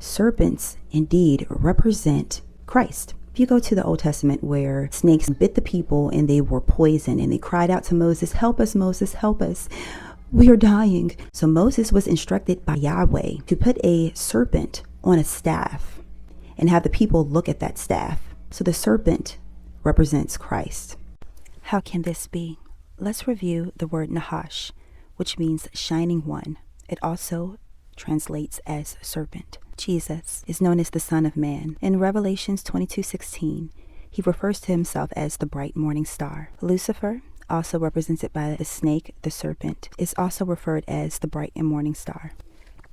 serpents indeed represent Christ. If you go to the Old Testament where snakes bit the people and they were poisoned and they cried out to Moses, "Help us, Moses, help us. We are dying." So Moses was instructed by Yahweh to put a serpent on a staff and have the people look at that staff. So the serpent represents Christ. How can this be? Let's review the word Nahash, which means shining one. It also translates as serpent. Jesus is known as the Son of Man. In Revelations 22:16, he refers to himself as the bright morning star. Lucifer, also represented by the snake, the serpent, is also referred as the bright and morning star.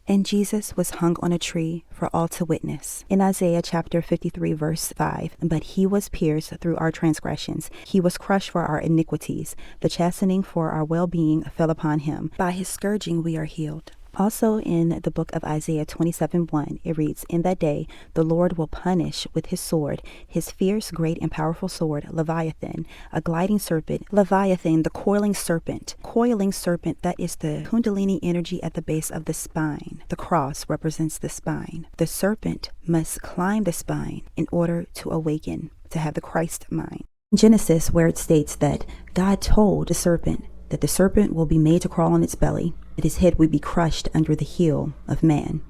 And Jesus was hung on a tree for all to witness. In Isaiah chapter 53 verse 5, "But he was pierced through our transgressions. He was crushed for our iniquities. The chastening for our well-being fell upon him. By his scourging we are healed." Also in the book of Isaiah 27:1, it reads, "In that day the Lord will punish with his sword, his fierce, great, and powerful sword, Leviathan, a gliding serpent, Leviathan, the coiling serpent." Coiling serpent, that is the Kundalini energy at the base of the spine. The cross represents the spine. The serpent must climb the spine in order to awaken, to have the Christ mind. In Genesis, where it states that God told the serpent that the serpent will be made to crawl on its belly, that his head would be crushed under the heel of man.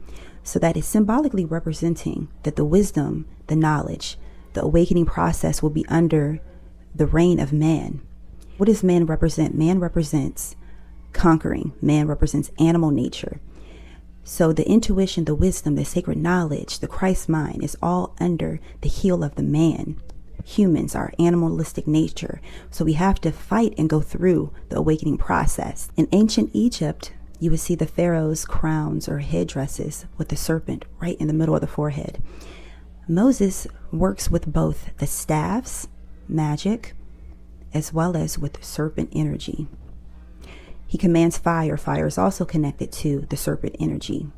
So that is symbolically representing that the wisdom, the knowledge, the awakening process will be under the reign of man. What does man represent? Man represents conquering. Man represents animal nature. So the intuition, the wisdom, the sacred knowledge, the Christ mind is all under the heel of the man. Humans are animalistic nature, so we have to fight and go through the awakening process. In ancient Egypt, you would see the pharaoh's crowns or headdresses with the serpent right in the middle of the forehead. Moses works with both the staffs, magic, as well as with serpent energy. He commands fire. Fire is also connected to the serpent energy.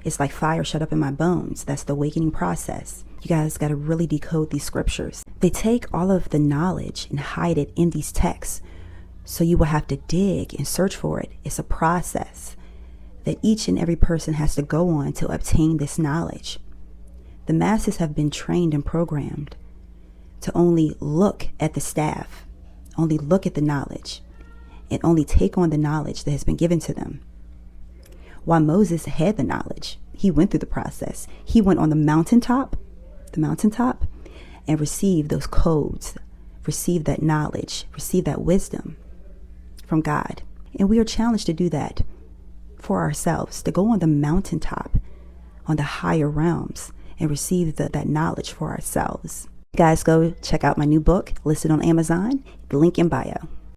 It's like fire shut up in my bones. That's the awakening process. You guys got to really decode these scriptures. They take all of the knowledge and hide it in these texts. So you will have to dig and search for it. It's a process that each and every person has to go on to obtain this knowledge. The masses have been trained and programmed to only look at the staff, only look at the knowledge, and only take on the knowledge that has been given to them. While Moses had the knowledge, he went through the process. He went on the mountaintop, and received those codes, received that knowledge, received that wisdom from God. And we are challenged to do that for ourselves, to go on the mountaintop, on the higher realms, and receive that knowledge for ourselves. Guys, go check out my new book listed on Amazon, the link in bio.